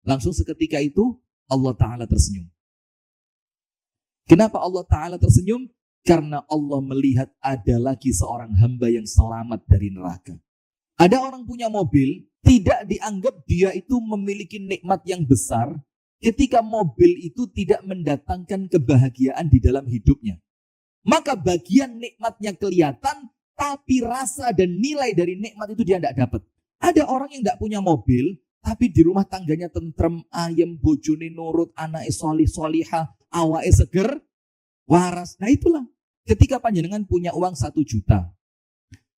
Langsung seketika itu Allah Ta'ala tersenyum. Kenapa Allah Ta'ala tersenyum? Karena Allah melihat ada lagi seorang hamba yang selamat dari neraka. Ada orang punya mobil, tidak dianggap dia itu memiliki nikmat yang besar ketika mobil itu tidak mendatangkan kebahagiaan di dalam hidupnya. Maka bagian nikmatnya kelihatan, tapi rasa dan nilai dari nikmat itu dia tidak dapat. Ada orang yang tidak punya mobil, tapi di rumah tangganya tentrem, ayem, bojone nurut, anake solih, solihah, awake seger, waras. Nah itulah, ketika panjenengan punya uang 1 juta,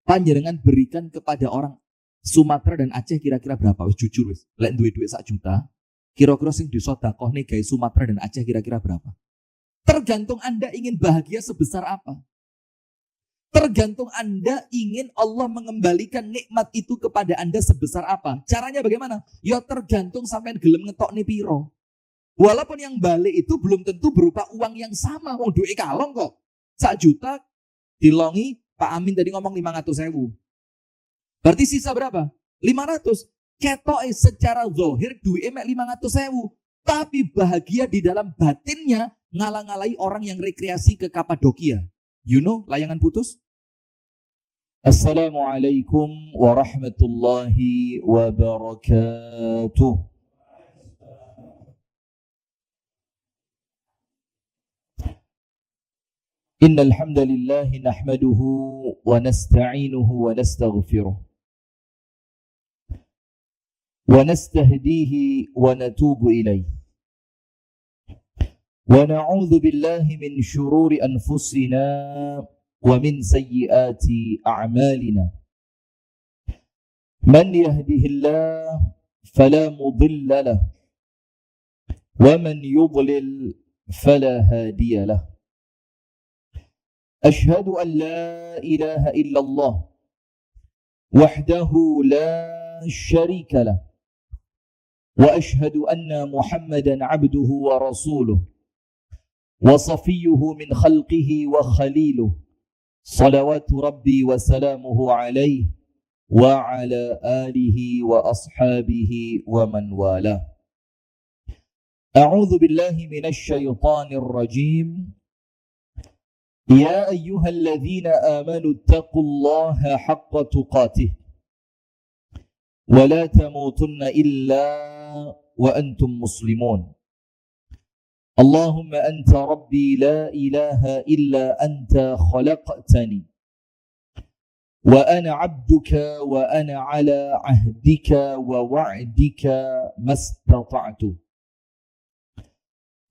panjenengan berikan kepada orang Sumatera dan Aceh kira-kira berapa? Wis jujur wis. Lek duwe-duwe 1 juta, kira-kira sing disedekahne gawe Sumatera dan Aceh kira-kira berapa? Tergantung Anda ingin bahagia sebesar apa. Tergantung Anda ingin Allah mengembalikan nikmat itu kepada Anda sebesar apa. Caranya bagaimana? Ya tergantung sampean gelem ngetokne piro. Walaupun yang balik itu belum tentu berupa uang yang sama. Wong duwe kalong kok. 1 juta dilongi, Pak Amin tadi ngomong 500.000. Berarti sisa berapa? 500. Ketoke secara zahir duwe mek 500.000. Tapi bahagia di dalam batinnya ngalang-alai orang yang rekreasi ke Kapadokia. You know, layangan putus? Assalamualaikum warahmatullahi wabarakatuh. Innal hamdalillah nahmaduhu wa nasta'inuhu wa nastaghfiruh wa nastahdihi wa natubu ilayh. Wa na'udzu billahi min syururi anfusina ومن سيئات أعمالنا من يهده الله فلا مضل له ومن يضلل فلا هادي له أشهد أن لا إله إلا الله وحده لا شريك له وأشهد أن محمدا عبده ورسوله وصفيه من خلقه وخليله صلوات ربي وسلامه عليه وعلى آله وأصحابه ومن والاه أعوذ بالله من الشيطان الرجيم يا أيها الذين آمنوا اتقوا الله حق تقاته ولا تموتن إلا وأنتم مسلمون اللهم أنت ربي لا إله إلا أنت خلقتني وأنا عبدك وأنا على عهدك ووعدك ما استطعت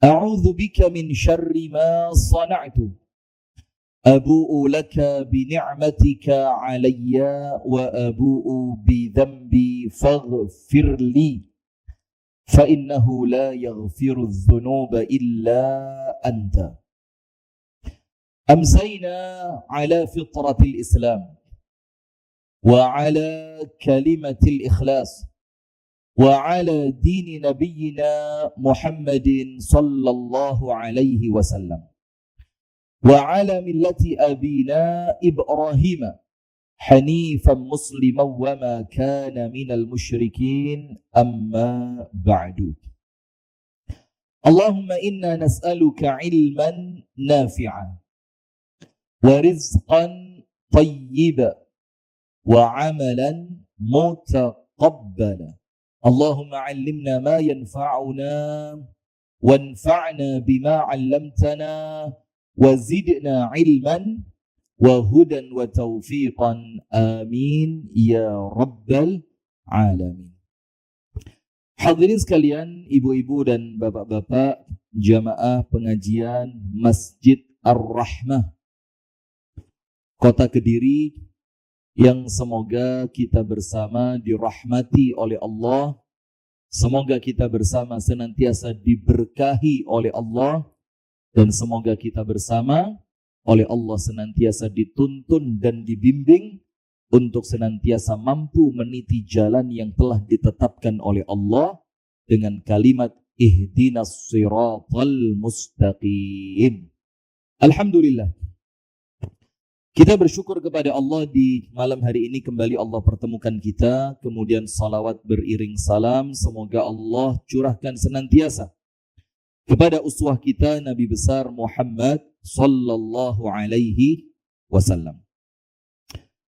أعوذ بك من شر ما صنعت أبوء لك بنعمتك علي وأبوء بذنبي فاغفر لي فإنه لا يغفر الذنوب إلا أنت أمسينا على فطرة الإسلام وعلى كلمة الإخلاص وعلى دين نبينا محمد صلى الله عليه وسلم وعلى ملة أبينا إبراهيم حنيفا مسلما وما كان من المشركين أما بعد اللهم إنا نسألك علما نافعا ورزقا طيبا وعملا متقبلا اللهم علمنا ما ينفعنا وانفعنا بما علمتنا وزدنا علما وهدى وتوفيقا آمين يا رب العالمين. Hadirin sekalian, ibu-ibu dan bapak-bapak, jamaah pengajian Masjid Ar-Rahmah Kota Kediri, yang semoga kita bersama dirahmati oleh Allah, semoga kita bersama senantiasa diberkahi oleh Allah, dan semoga kita bersama oleh Allah senantiasa dituntun dan dibimbing untuk senantiasa mampu meniti jalan yang telah ditetapkan oleh Allah dengan kalimat ihdinas siratal mustaqim. Alhamdulillah, Kita bersyukur kepada Allah di malam hari ini kembali Allah pertemukan kita. Kemudian salawat beriring salam. Semoga Allah curahkan senantiasa kepada uswah kita Nabi besar Muhammad sallallahu alaihi wasallam.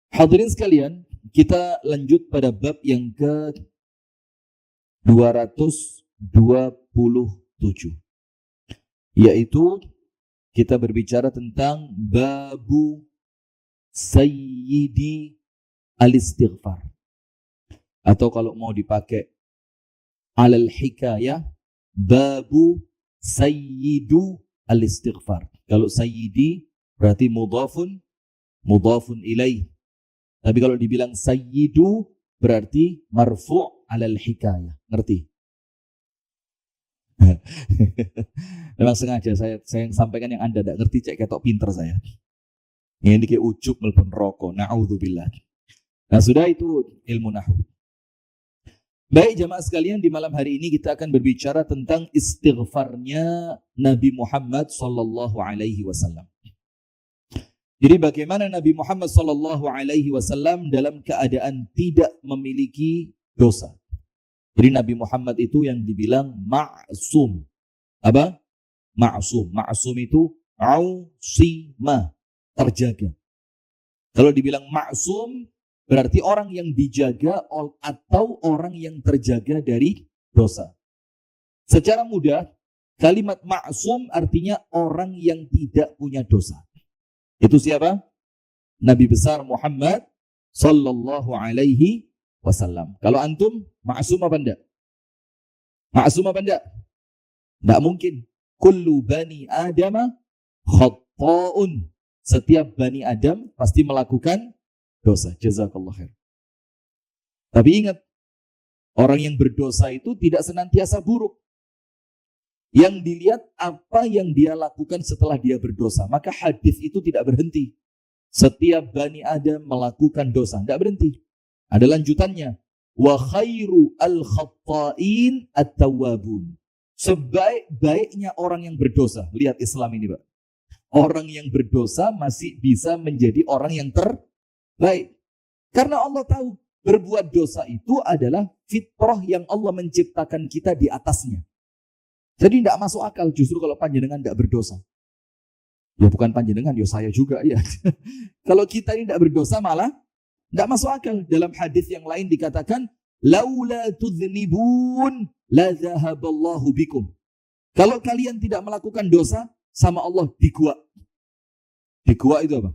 Hadirin sekalian, kita lanjut pada bab yang ke 227, yaitu kita berbicara tentang babu sayyidi al-istighfar, atau kalau mau dipakai alal hikayah, babu sayyidu al-istighfar. Kalau sayyidi berarti mudhafun ilaih, tapi kalau dibilang sayyidu berarti marfu' alal hikayah. Ngerti? Memang sengaja saya sampaikan yang Anda tidak ngerti, cek ketok pinter saya. Ini kayak ujub melpun rokok. Na'udzubillah. Nah, sudah itu ilmu nahwu. Baik jamaah sekalian, di malam hari ini kita akan berbicara tentang istighfarnya Nabi Muhammad sallallahu alaihi wasallam. Jadi bagaimana Nabi Muhammad sallallahu alaihi wasallam dalam keadaan tidak memiliki dosa. Jadi Nabi Muhammad itu yang dibilang ma'sum. Apa? Ma'sum. Ma'sum itu ausima, terjaga. Kalau dibilang ma'sum berarti orang yang dijaga atau orang yang terjaga dari dosa. Secara mudah, kalimat ma'sum artinya orang yang tidak punya dosa. Itu siapa? Nabi besar Muhammad sallallahu alaihi wasallam. Kalau antum ma'sum apa enggak? Ma'sum apa enggak? Enggak mungkin. Kullu bani Adama khatta'un. Setiap Bani Adam pasti melakukan dosa. Jazakallah khair. Tapi ingat, orang yang berdosa itu tidak senantiasa buruk. Yang dilihat apa yang dia lakukan setelah dia berdosa. Maka hadis itu tidak berhenti. Setiap Bani Adam melakukan dosa. Tidak berhenti. Ada lanjutannya. Wa khairu al-khatta'in at-tawwabun. Sebaik-baiknya orang yang berdosa. Lihat Islam ini, Pak. Orang yang berdosa masih bisa menjadi orang yang terbaik. Karena Allah tahu berbuat dosa itu adalah fitrah yang Allah menciptakan kita di atasnya. Jadi tidak masuk akal justru kalau panjenengan tidak berdosa. Ya bukan panjenengan, ya saya juga ya. Kalau kita ini tidak berdosa malah tidak masuk akal. Dalam hadis yang lain dikatakan, laula tudznibun la dhahaballahu bikum. Kalau kalian tidak melakukan dosa, sama Allah digua. Digua itu apa?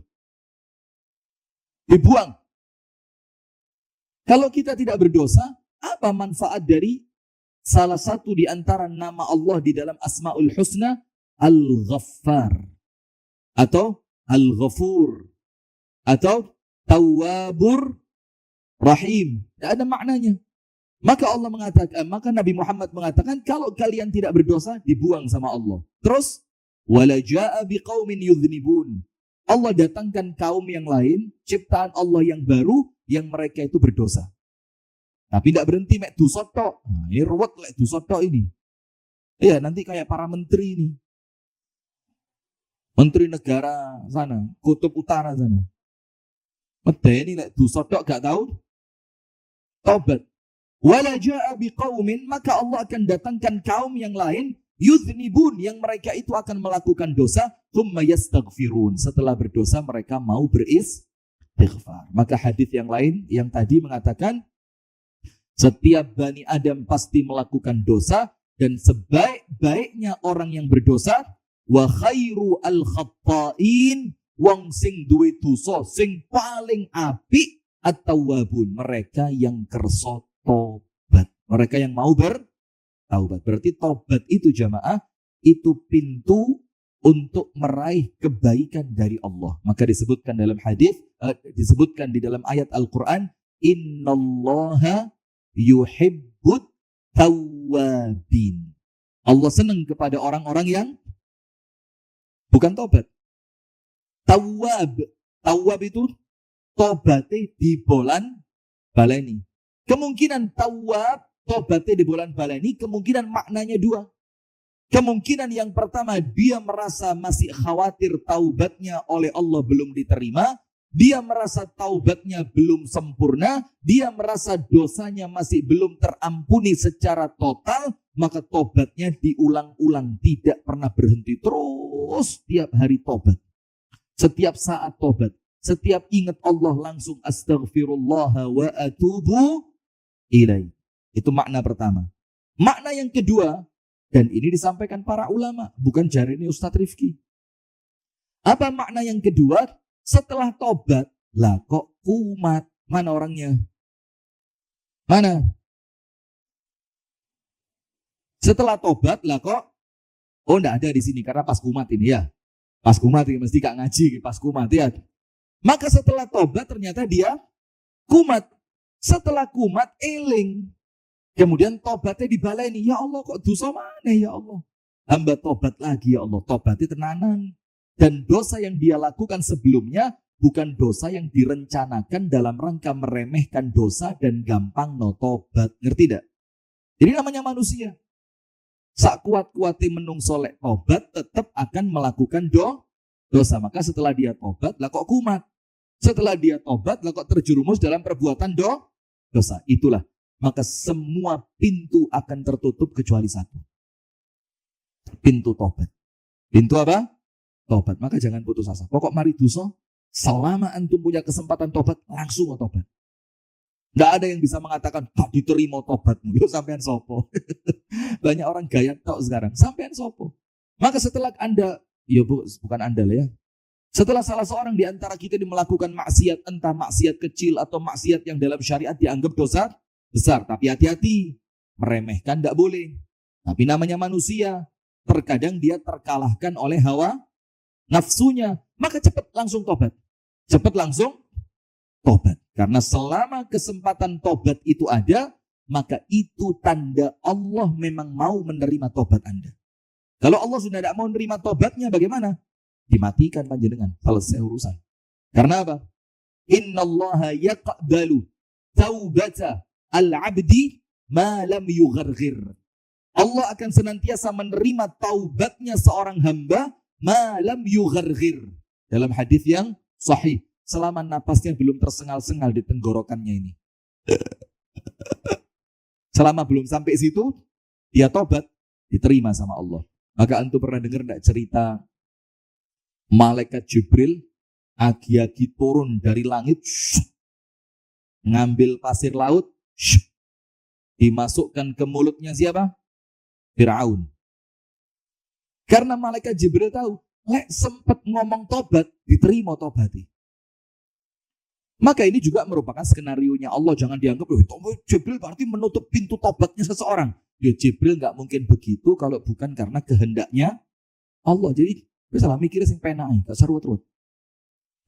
Dibuang. Kalau kita tidak berdosa, apa manfaat dari salah satu di antara nama Allah di dalam Asmaul Husna? Al-Ghaffar. Atau Al-Ghafur. Atau Tawwabur Rahim. Tidak ada maknanya. Maka Allah mengatakan, maka Nabi Muhammad mengatakan, kalau kalian tidak berdosa, dibuang sama Allah. Terus, wala jaa biqaumin yudhnibun. Allah datangkan kaum yang lain, ciptaan Allah yang baru, yang mereka itu berdosa. Tapi tidak berhenti mek dosa tok. Nah, ini ruwet lek dosa tok ini. Iya, nanti kayak para menteri ini. Menteri negara sana, kutub utara sana. Medeni lek dosa tok gak tahu tobat. Wala jaa biqaumin, maka Allah akan datangkan kaum yang lain yudhnibun, yang mereka itu akan melakukan dosa, thumma yastaghfirun. Setelah berdosa mereka mau beristighfar. Maka hadis yang lain yang tadi mengatakan setiap Bani Adam pasti melakukan dosa, dan sebaik-baiknya orang yang berdosa, wa khairu al-khatta'in, wong sing duwe dosa sing paling apik at-tawwabun, mereka yang kersa tobat, mereka yang mau bertaubat. Berarti tobat itu jamaah, itu pintu untuk meraih kebaikan dari Allah. Maka disebutkan dalam hadis, disebutkan di dalam ayat Al-Quran, innallaha yuhibbut tawwabin. Allah senang kepada orang-orang yang bukan tobat. Tawwab. Tawwab itu tobatnya di bulan baleni. Kemungkinan tawwab, tobatnya di bulan baleni, kemungkinan maknanya dua. Kemungkinan yang pertama, dia merasa masih khawatir taubatnya oleh Allah belum diterima. dia merasa taubatnya belum sempurna, dia merasa dosanya masih belum terampuni secara total, maka tobatnya diulang-ulang, tidak pernah berhenti, terus tiap hari tobat. Setiap saat tobat, setiap ingat Allah langsung astaghfirullah wa atubu ilaih. Itu makna pertama. Makna yang kedua, dan ini disampaikan para ulama, bukan jari ini Ustadz Rifki. Apa makna yang kedua? Setelah tobat, lah kok kumat? Mana orangnya? Mana? Setelah tobat, lah kok? Oh, enggak ada di sini karena pas kumat ini ya. Pas kumat ini mesti gak ngaji, pas kumat ya. Maka setelah tobat ternyata dia kumat. Setelah kumat, eling. Kemudian tobatnya dibaleni. Ya Allah, kok dosa mana ya Allah? Hamba tobat lagi ya Allah. Tobatnya tenanan. Dan dosa yang dia lakukan sebelumnya bukan dosa yang direncanakan dalam rangka meremehkan dosa dan gampang no tobat. Ngerti tidak? Jadi namanya manusia. Sak kuat-kuatnya menung solek tobat tetap akan melakukan dosa. Maka setelah dia tobat, lah kok kumat. Setelah dia tobat, lah kok terjerumus dalam perbuatan dosa. Itulah. Maka semua pintu akan tertutup kecuali satu. Pintu tobat. Pintu apa? Tobat. Maka jangan putus asa. Pokok mari dosa, selama antum punya kesempatan tobat, langsung tobat. Nggak ada yang bisa mengatakan, tak diterima tobatmu. Yo sampean sopo. Banyak orang gaya tok sekarang. Sampean sopo. Maka setelah Anda, ya bukan Anda lah ya. Setelah salah seorang di antara kita melakukan maksiat, entah maksiat kecil atau maksiat yang dalam syariat dianggap dosa besar. Tapi hati-hati. Meremehkan tidak boleh. Tapi namanya manusia. Terkadang dia terkalahkan oleh hawa nafsunya. Maka cepat langsung tobat. Cepat langsung tobat. Karena selama kesempatan tobat itu ada, maka itu tanda Allah memang mau menerima tobat Anda. Kalau Allah sudah tidak mau menerima tobatnya, bagaimana? Dimatikan panjenengan, selesai urusan. Karena apa? Innallaha yaqbalu taubata al-abdi ma lam yugharghir. Allah akan senantiasa menerima taubatnya seorang hamba ma lam yugharghir. Dalam hadis yang sahih. Selama napasnya belum tersengal-sengal di tenggorokannya ini. Selama belum sampai situ, dia tobat, diterima sama Allah. Maka antum pernah dengar enggak cerita malaikat Jibril agi-agi turun dari langit, ngambil pasir laut, dimasukkan ke mulutnya siapa? Fir'aun. Karena malaikat Jibril tahu, lek sempat ngomong tobat, diterima tobatnya. Maka ini juga merupakan skenario-nya Allah. Jangan dianggap, Jibril berarti menutup pintu tobatnya seseorang. Ya Jibril nggak mungkin begitu kalau bukan karena kehendaknya Allah. Jadi, salah mikirnya sing penai, gak seruat-ruat.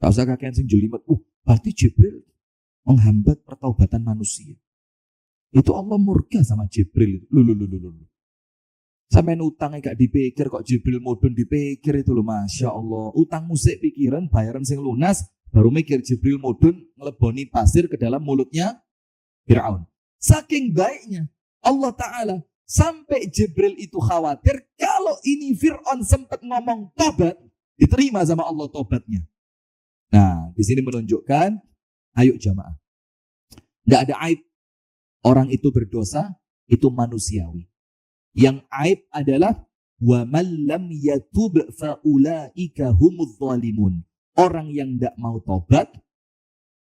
Gak usah kakean sing jelimet. Berarti Jibril menghambat pertaubatan manusia. Itu Allah murka sama Jibril. Lulu. Sampai utangnya gak dipikir, kok Jibril mudun dipikir itu loh. Masya Allah. Utang musik pikiran, bayaran sing lunas, baru mikir Jibril mudun ngeleboni pasir ke dalam mulutnya Fir'aun. Saking baiknya Allah Ta'ala sampai Jibril itu khawatir kalau ini Fir'aun sempat ngomong tobat, diterima sama Allah tobatnya. Nah, di sini menunjukkan, ayo jamaah. Tidak ada aib. Orang itu berdosa, itu manusiawi. Yang aib adalah wa man lam yatub fa ulaika humudz zalimun. Orang yang tidak mau tobat,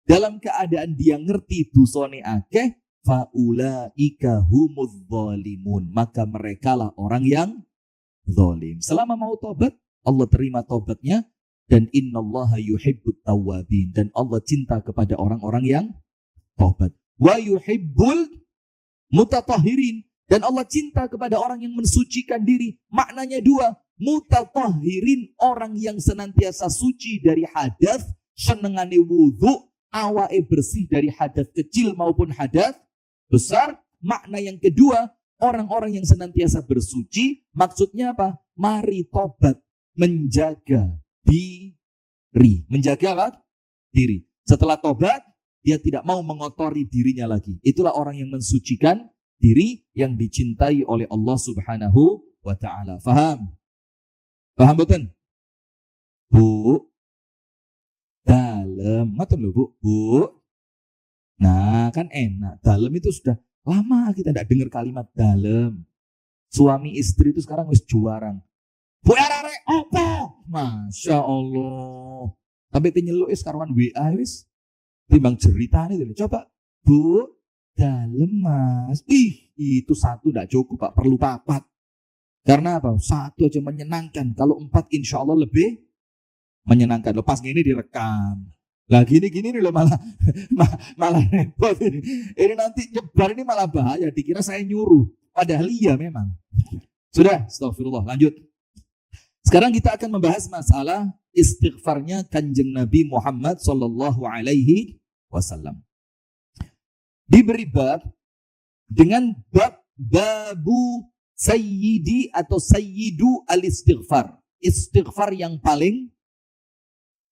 dalam keadaan dia ngerti dosane akeh, faulaika humudz zalimun, maka merekalah orang yang zalim. Selama mau tobat, Allah terima tobatnya, dan innallaha yuhibbut tawwabin, dan Allah cinta kepada orang-orang yang tobat. Wa yuhibbul mutatahhirin, dan Allah cinta kepada orang yang mensucikan diri. Maknanya dua. Mutatahhirin, orang yang senantiasa suci dari hadas, senengane wudhu, awake bersih dari hadas kecil maupun hadas besar. Makna yang kedua, orang-orang yang senantiasa bersuci, maksudnya apa? Mari tobat, menjaga diri. Menjaga apa? Diri. Setelah tobat, dia tidak mau mengotori dirinya lagi. Itulah orang yang mensucikan diri, yang dicintai oleh Allah Subhanahu wa ta'ala. Faham? Paham betul? Bu, Dalem. Ngoten lho, Bu. Bu. Nah, kan enak. Dalem itu sudah lama kita tidak dengar kalimat dalem. Suami istri itu sekarang wis juarang. Bu arek apa? Masya Allah. Tapi nyeluk karuan WA wis. Timbang ceritane itu. Coba, Bu, dalem Mas. Itu satu tidak cukup, Pak. Perlu 4. Karena apa? 1 aja menyenangkan. Kalau 4 insya Allah lebih menyenangkan. Loh, pas gini direkam. Lah gini nih loh malah repot ini. Ini nanti nyebar ini malah bahaya. Dikira saya nyuruh. Padahal iya memang. Sudah, astagfirullah. Lanjut. Sekarang kita akan membahas masalah istighfarnya Kanjeng Nabi Muhammad sallallahu alaihi wasallam. Diberi bab dengan bab babu sayyidi atau sayyidu al-istighfar. Istighfar yang paling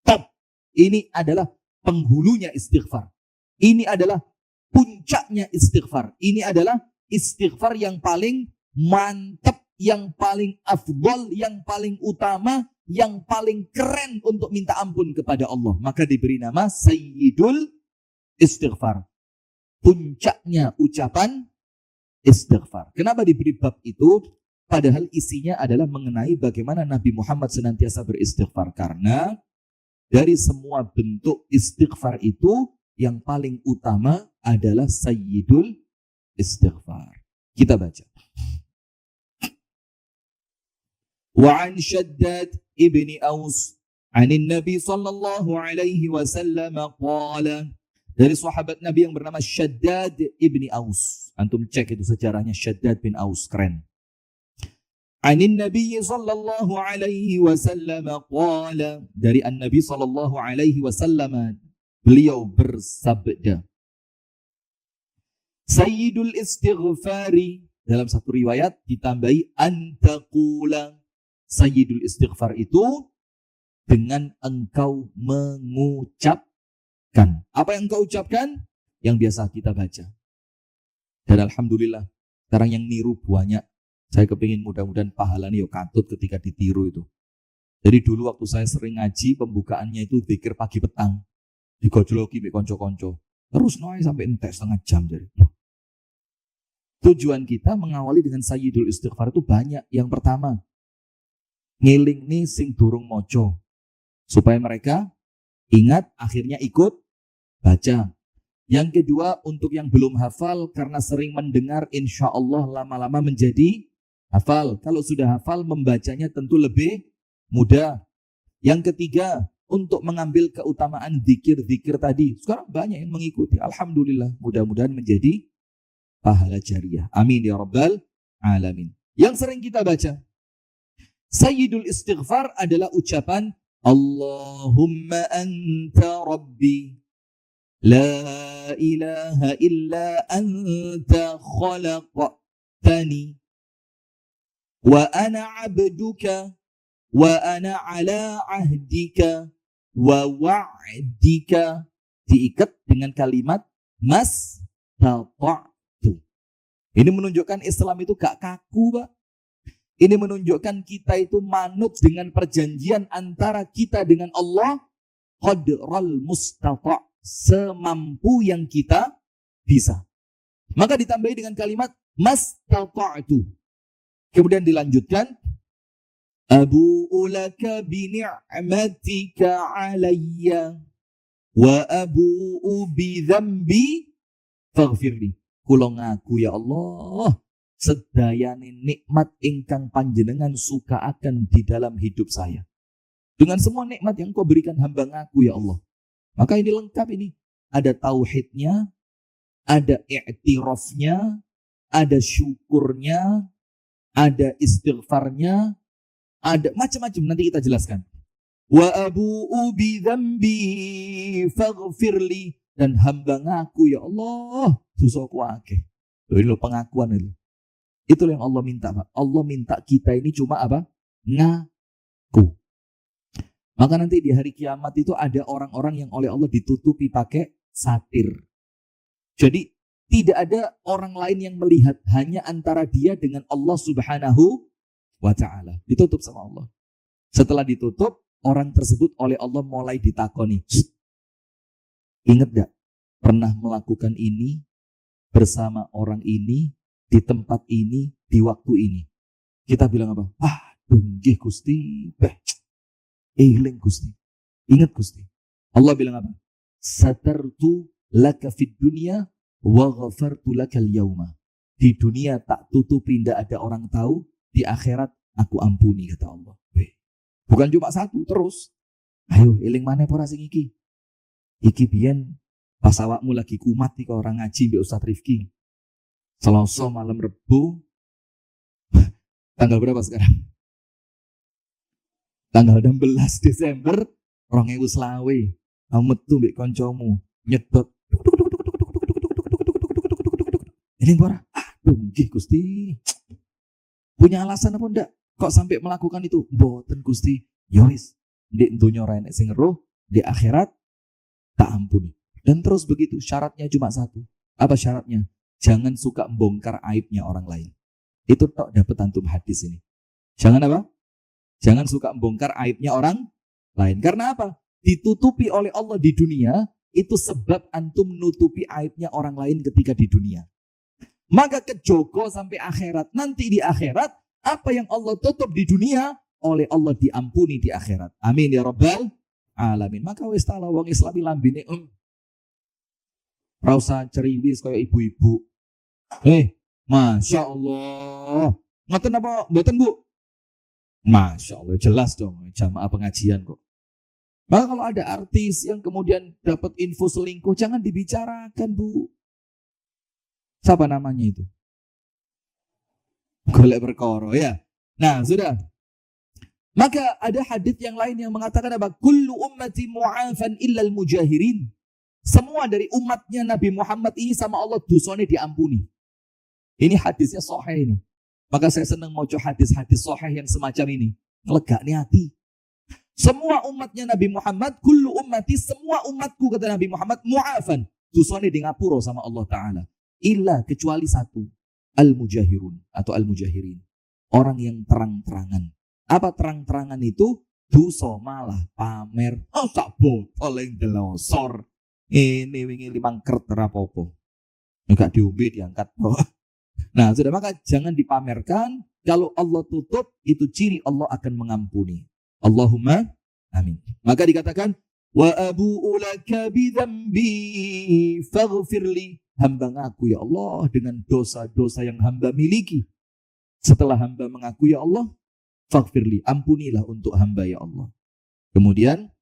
top. Ini adalah penghulunya istighfar. Ini adalah puncaknya istighfar. Ini adalah istighfar yang paling mantap, yang paling afdol, yang paling utama, yang paling keren untuk minta ampun kepada Allah. Maka diberi nama Sayyidul Istighfar. Puncaknya ucapan istighfar. Kenapa diberi bab itu? Padahal isinya adalah mengenai bagaimana Nabi Muhammad senantiasa beristighfar. Karena dari semua bentuk istighfar itu yang paling utama adalah Sayyidul Istighfar. Kita baca. Wa an Shaddad ibni Aus anin Nabi sallallahu alaihi wasallam qala. Dari sahabat Nabi yang bernama Shaddad ibni Aus. Antum cek itu sejarahnya Shaddad bin Aus, keren. Anin Nabi sallallahu alaihi wasallam qala. Dari An-Nabi sallallahu alaihi wasallam beliau bersabda. Sayyidul istighfari, dalam satu riwayat ditambahi antaqula. Sayyidul istighfar itu dengan engkau mengucapkan. Apa yang engkau ucapkan? Yang biasa kita baca. Dan alhamdulillah sekarang yang niru banyak. Saya kepingin mudah-mudahan pahalanya yuk katut ketika ditiru itu. Jadi dulu waktu saya sering ngaji, pembukaannya itu zikir pagi petang. Digojloki mbek konco-konco. Terus noy sampai entek setengah jam. Jadi. Tujuan kita mengawali dengan Sayyidul Istighfar itu banyak. Yang pertama, ngiling nih sing durung moco. Supaya mereka ingat, akhirnya ikut baca. Yang kedua, untuk yang belum hafal, karena sering mendengar, insya Allah lama-lama menjadi hafal. Kalau sudah hafal, membacanya tentu lebih mudah. Yang ketiga, untuk mengambil keutamaan zikir-zikir tadi. Sekarang banyak yang mengikuti. Alhamdulillah, mudah-mudahan menjadi pahala jariah. Amin ya rabbal alamin. Yang sering kita baca, Sayyidul Istighfar adalah ucapan Allahumma anta rabbi la ilaha illa anta khalaqtani wa ana abduka wa ana ala ahdika wa wa'dika. Diikat dengan kalimat mas tata'tu. Ini menunjukkan Islam itu gak kaku, Pak. Ini menunjukkan kita itu manut dengan perjanjian antara kita dengan Allah. Qadral mustata', semampu yang kita bisa. Maka ditambahi dengan kalimat mastata'tu. Kemudian dilanjutkan abu'u laka bi ni'matika 'alayya wa abu'u bi dzambi faghfirli. Kula ngaku ya Allah, sedayane nikmat ingkang panjenengan suka akan di dalam hidup saya. Dengan semua nikmat yang kau berikan hamba ngaku ya Allah. Maka ini lengkap ini. Ada tauhidnya, ada i'tirafnya, ada syukurnya, ada istighfarnya, ada macam-macam. Nanti kita jelaskan. Wa abu'u bi dzambi faghfirli. Dan hamba ngaku ya Allah, dosaku akeh. Ini loh pengakuan itu. Itulah yang Allah minta, Pak. Allah minta kita ini cuma apa? Ngaku. Maka nanti di hari kiamat itu ada orang-orang yang oleh Allah ditutupi pakai satir. Jadi tidak ada orang lain yang melihat, hanya antara dia dengan Allah Subhanahu wa ta'ala. Ditutup sama Allah. Setelah ditutup, orang tersebut oleh Allah mulai ditakoni. Ingat gak? Pernah melakukan ini bersama orang ini, di tempat ini, di waktu ini. Kita bilang apa? Nggih Gusti, eling Gusti. Ingat Gusti. Allah bilang apa? Satartu laka fid dunya wa ghafartu lakal yauma. Di dunia tak tutupi, tidak ada orang tahu. Di akhirat aku ampuni, kata Allah. Bukan cuma satu, terus. Ayo, eling mana pora sing iki? Iki biyen pas awakmu lagi kumat iki orang ngaji mbek Ustaz Rifki. Selasa malam Rebo. Tanggal berapa sekarang? Tanggal 16 Desember 2020. Kamu metu mbek kancamu nyedot. Ini pora. Nggih Gusti. Punya alasan apa ndak? Kok sampai melakukan itu? Mboten Gusti. Ya wis, ndek donya ora enek sing ngeruh, di akhirat tak ampuni. Dan terus begitu, syaratnya cuma satu. Apa syaratnya? Jangan suka membongkar aibnya orang lain. Itu tok dapat antum hadis ini. Jangan apa? Jangan suka membongkar aibnya orang lain. Karena apa? Ditutupi oleh Allah di dunia, itu sebab antum nutupi aibnya orang lain ketika di dunia. Maka kejogo sampai akhirat. Nanti di akhirat, apa yang Allah tutup di dunia, oleh Allah diampuni di akhirat. Amin ya rabbal alamin. Maka wis ta'ala wong Islami lambine ora usah ceriwis kaya ibu-ibu. Masya Allah. Ngoten apa mboten Bu? Masya Allah, jelas dong jamaah pengajian kok. Maka kalau ada artis yang kemudian dapat info selingkuh, jangan dibicarakan Bu. Siapa namanya itu? Golek perkara ya. Nah, sudah. Maka ada hadis yang lain yang mengatakan apa? Kullu ummati mu'afan illal mujahirin. Semua dari umatnya Nabi Muhammad ini sama Allah dosanya diampuni. Ini hadisnya sahih ini. Maka saya senang mau hadis-hadis sahih yang semacam ini. Ngelegaknya hati. Semua umatnya Nabi Muhammad, kullu ummati, semua umatku kata Nabi Muhammad, mu'afan. Dosanya di ngapura sama Allah Ta'ala. Illa kecuali satu. Al-mujahirun atau al-mujahirin. Orang yang terang-terangan. Apa terang-terangan itu? Dosa malah pamer. Sak botol yang delosor. Ini wingi 5 kert rapopo. Enggak diombe diangkat. Nah, sudah, maka jangan dipamerkan. Kalau Allah tutup, itu ciri Allah akan mengampuni. Allahumma amin. Maka dikatakan, wa abu'u laka bidzambi faghfirli. Hamba ngaku ya Allah dengan dosa-dosa yang hamba miliki. Setelah hamba mengaku ya Allah, faghfirli, ampunilah untuk hamba ya Allah. Kemudian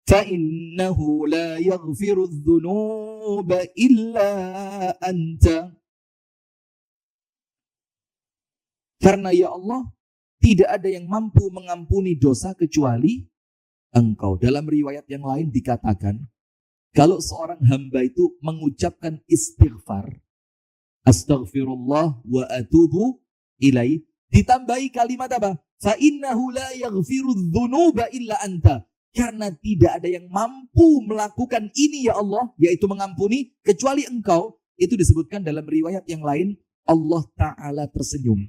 فَإِنَّهُ لَا يَغْفِرُ الذُّنُوبَ إِلَّا أَنْتَ. Karena ya Allah, tidak ada yang mampu mengampuni dosa kecuali Engkau. Dalam riwayat yang lain dikatakan, kalau seorang hamba itu mengucapkan istighfar, astaghfirullah wa atubu ilaih, ditambahi kalimat apa? فَإِنَّهُ لَا يَغْفِرُ الذُّنُوبَ إِلَّا أَنْتَ. Karena tidak ada yang mampu melakukan ini ya Allah, yaitu mengampuni, kecuali Engkau. Itu disebutkan dalam riwayat yang lain, Allah Ta'ala tersenyum.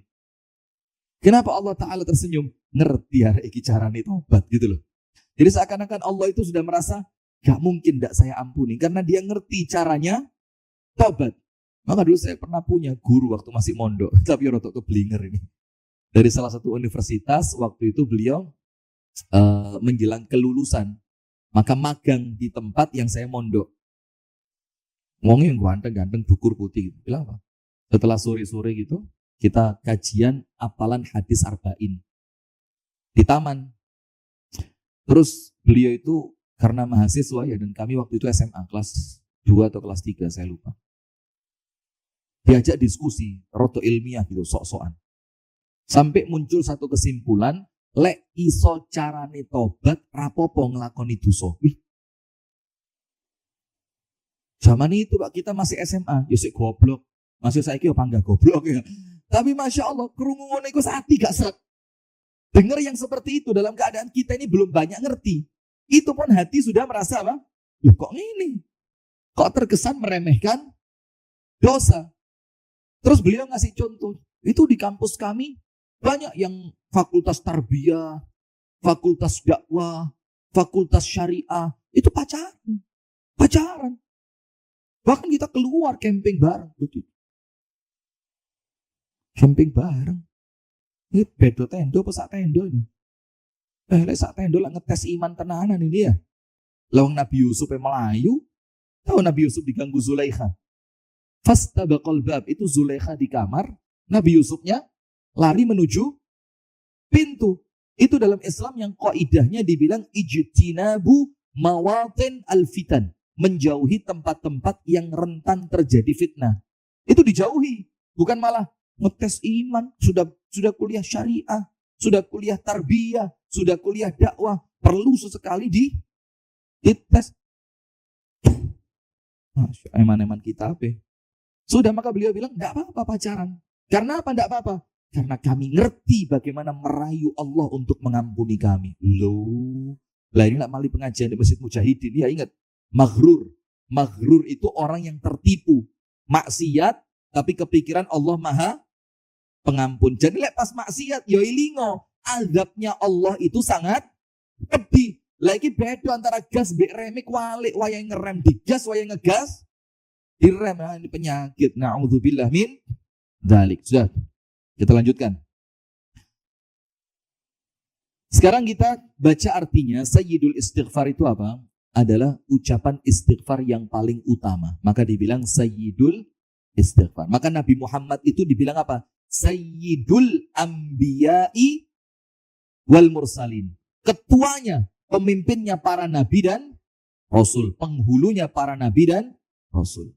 Kenapa Allah Ta'ala tersenyum? Ngerti ya, iki carane tobat gitu loh. Jadi seakan-akan Allah itu sudah merasa, gak mungkin tidak saya ampuni. Karena dia ngerti caranya tobat. Maka dulu saya pernah punya guru waktu masih mondok. Tapi rotok keblinger ini. Dari salah satu universitas, waktu itu beliau menjelang kelulusan, maka magang di tempat yang saya mondok. Ngomongnya yang ganteng-ganteng, dukur putih gitu. Bilang apa? Setelah sore-sore gitu, kita kajian hafalan hadis arba'in di taman. Terus beliau itu karena mahasiswa ya, dan kami waktu itu SMA kelas 2 atau kelas 3 saya lupa. Diajak diskusi, roto ilmiah gitu, sok-sokan. Sampai muncul satu kesimpulan, lek iso carane tobat rapopo nglakoni dosa. Zaman itu Pak, kita masih SMA, ya sik goblok. Masih saiki apa enggak goblok ya. Tapi Masya Allah, krungu ngono iku hati gak seret. Dengar yang seperti itu dalam keadaan kita ini belum banyak ngerti. Itu pun hati sudah merasa apa? Loh kok ini? Kok terkesan meremehkan dosa? Terus beliau ngasih contoh. Itu di kampus kami banyak yang fakultas tarbiyah, fakultas dakwah, fakultas syariah, itu pacaran. Pacaran. Bahkan kita keluar camping bareng. Begitu. Camping bareng. Ini bedo tendo apa sak tendo ini? Lek sak tendo lah ngetes iman tenanan ini ya. Lawang Nabi Yusuf yang Melayu. Tahu Nabi Yusuf diganggu Zulaikha. Fastabaqal bab, itu Zulaikha di kamar. Nabi Yusufnya lari menuju pintu. Itu dalam Islam yang kaidahnya dibilang ijtinabu mawatin al-fitan. Menjauhi tempat-tempat yang rentan terjadi fitnah. Itu dijauhi. Bukan malah ngetes iman. Sudah kuliah syariah. Sudah kuliah tarbiyah. Sudah kuliah dakwah. Perlu sesekali dites. Eman-eman kita apa? Sudah, maka beliau bilang, enggak apa-apa pacaran. Karena apa enggak apa-apa? Karena kami ngerti bagaimana merayu Allah untuk mengampuni kami. Loh, lah ini nak mali pengajian di Masjid Mujahidin. Ya ingat, maghrur. Maghrur itu orang yang tertipu. Maksiat, tapi kepikiran Allah maha pengampun. Jadi pas maksiat, yo ilingo. Azabnya Allah itu sangat pedih. Lagi beda antara gas be remik walik, wayang ngerem di gas, wayang ngegas di rem. Nah, ini penyakit. Na'udzubillah min dzalik. Sudah, kita lanjutkan. Sekarang kita baca artinya. Sayyidul istighfar itu apa? Adalah ucapan istighfar yang paling utama. Maka dibilang sayyidul istighfar. Maka Nabi Muhammad itu dibilang apa? Sayyidul anbiya'i wal mursalin. Ketuanya, pemimpinnya para nabi dan rasul. Penghulunya para nabi dan rasul.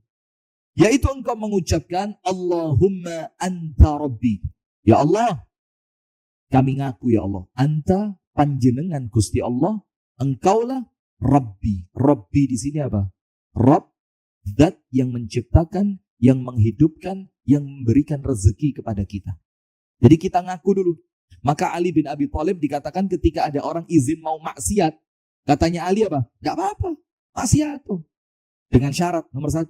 Yaitu engkau mengucapkan Allahumma anta rabbi. Ya Allah, kami ngaku ya Allah. Anta panjenengan Gusti Allah. Engkaulah Rabbi. Rabbi di sini apa? Rabb, zat yang menciptakan, yang menghidupkan, yang memberikan rezeki kepada kita. Jadi kita ngaku dulu. Maka Ali bin Abi Thalib dikatakan ketika ada orang izin mau maksiat, katanya Ali apa? Gak apa-apa, maksiat tuh. Dengan syarat nomor 1,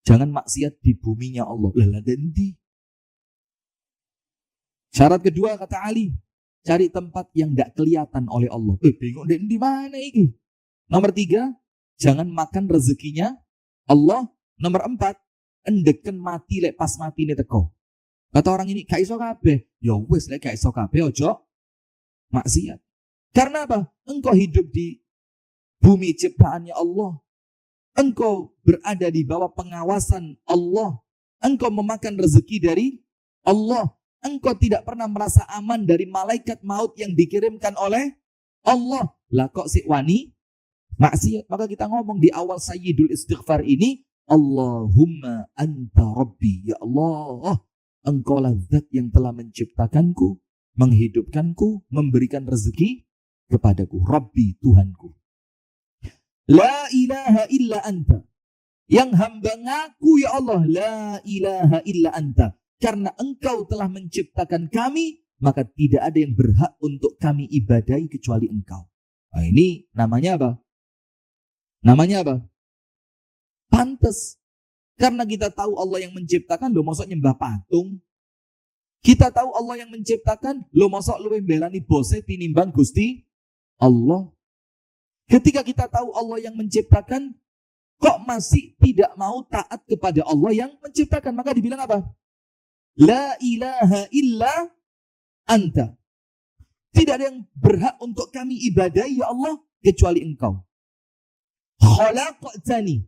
jangan maksiat di buminya Allah. Lala dendi. Syarat kedua kata Ali, cari tempat yang gak kelihatan oleh Allah. Bingung di mana ini? Nomor 3, jangan makan rezekinya Allah. Nomor 4, endeken mati lek pas mati ini teko. Kata orang ini, gak iso kabeh. Ya wis lek gak iso kabeh ojo maksiat. Karena apa? Engkau hidup di bumi ciptaannya Allah. Engkau berada di bawah pengawasan Allah. Engkau memakan rezeki dari Allah. Engkau tidak pernah merasa aman dari malaikat maut yang dikirimkan oleh Allah. Lah kok si wani maksiat? Maka kita ngomong di awal sayyidul istighfar ini, Allahumma anta rabbi. Ya Allah, engkaulah zat yang telah menciptakanku, menghidupkanku, memberikan rezeki kepadaku. Rabbi, Tuhanku. La ilaha illa anta. Yang hamba ngaku ya Allah, la ilaha illa anta. Karena engkau telah menciptakan kami, maka tidak ada yang berhak untuk kami ibadahi kecuali engkau. Nah, ini namanya apa? Namanya apa? Pantes. Karena kita tahu Allah yang menciptakan, lo mosok nyembah patung. Kita tahu Allah yang menciptakan, lo mosok lu membelani bose tinimbang Gusti Allah. Ketika kita tahu Allah yang menciptakan, kok masih tidak mau taat kepada Allah yang menciptakan? Maka dibilang apa? La ilaha illa anta. Tidak ada yang berhak untuk kami ibadahi ya Allah kecuali engkau. Khalaqtani.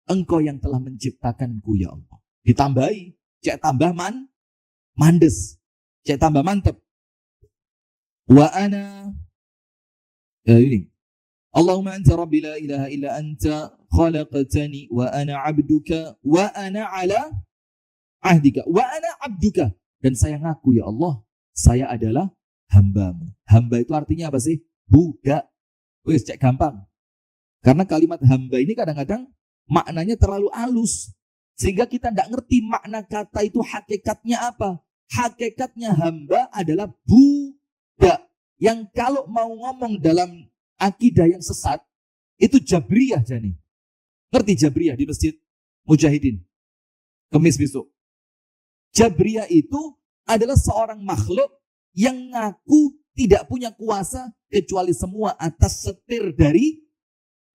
Engkau yang telah menciptakanku ya Allah. Ditambahi, cek tambah mandes. Cek tambah mantep. Wa ana ini. Allahumma anta rabbi la ilaha illa anta khalaqtani wa ana abduka wa ana ala ahdika wa ana abduka. Dan saya ngaku ya Allah, saya adalah hambamu. Hamba itu artinya apa sih? Budak. Wis cek gampang. Karena kalimat hamba ini kadang-kadang maknanya terlalu halus. Sehingga kita tidak ngerti makna kata itu hakikatnya apa. Hakikatnya hamba adalah budak. Yang kalau mau ngomong dalam akidah yang sesat, itu Jabriyah jani. Ngerti Jabriyah di Masjid Mujahidin? Kemis besok. Jabriyah itu adalah seorang makhluk yang ngaku tidak punya kuasa kecuali semua atas setir dari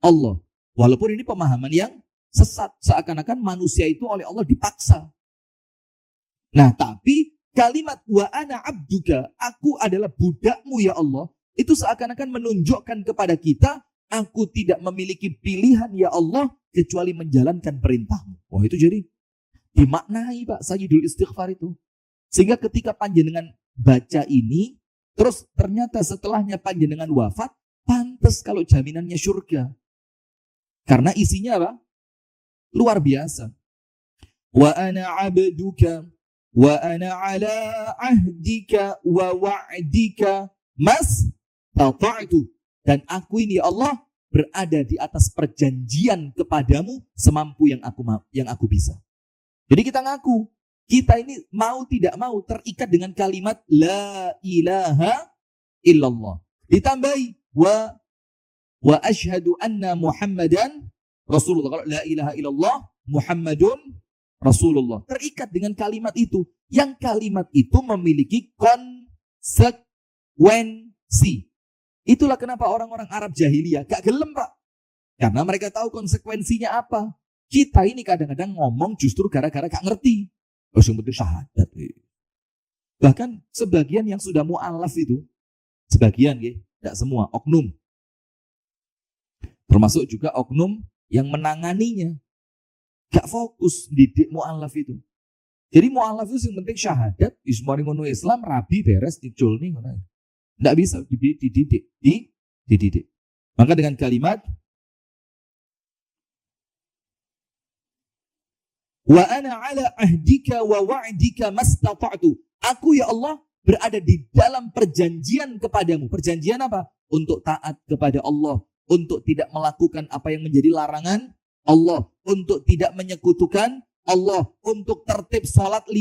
Allah. Walaupun ini pemahaman yang sesat, seakan-akan manusia itu oleh Allah dipaksa. Nah, tapi kalimat wa ana abduka, aku adalah budakmu ya Allah, itu seakan-akan menunjukkan kepada kita, aku tidak memiliki pilihan ya Allah kecuali menjalankan perintahmu. Wah, itu jadi dimaknai Pak Sayyidul Istighfar itu. Sehingga ketika panjenengan baca ini, terus ternyata setelahnya panjenengan wafat, pantas kalau jaminannya surga. Karena isinya apa? Luar biasa. Wa ana abduka wa ana ala ahdika wa wa'dika mastata'tu. Dan aku ini ya Allah berada di atas perjanjian kepadamu semampu yang aku bisa. Jadi kita ngaku, kita ini mau tidak mau terikat dengan kalimat la ilaha illallah. Ditambahi wa asyhadu anna Muhammadan Rasulullah. Kalau la ilaha illallah Muhammadun Rasulullah. Terikat dengan kalimat itu. Yang kalimat itu memiliki konsekuensi. Itulah kenapa orang-orang Arab jahiliyah gak gelem Pak. Karena mereka tahu konsekuensinya apa. Kita ini kadang-kadang ngomong justru gara-gara gak ngerti. Oh, yang penting syahadat. Bahkan sebagian yang sudah mu'alaf itu, sebagian ya, tidak semua, oknum. Termasuk juga oknum yang menanganinya. Gak fokus didik mu'alaf itu. Jadi mu'alaf itu yang penting syahadat, ismari ngono Islam, rabi beres, dicul nih. Tidak bisa dididik. Maka dengan kalimat wa ana ala ahdika wa wa'dika mastata'tu. Aku ya Allah berada di dalam perjanjian kepadamu. Perjanjian apa? Untuk taat kepada Allah, untuk tidak melakukan apa yang menjadi larangan Allah, untuk tidak menyekutukan Allah, untuk tertib salat 5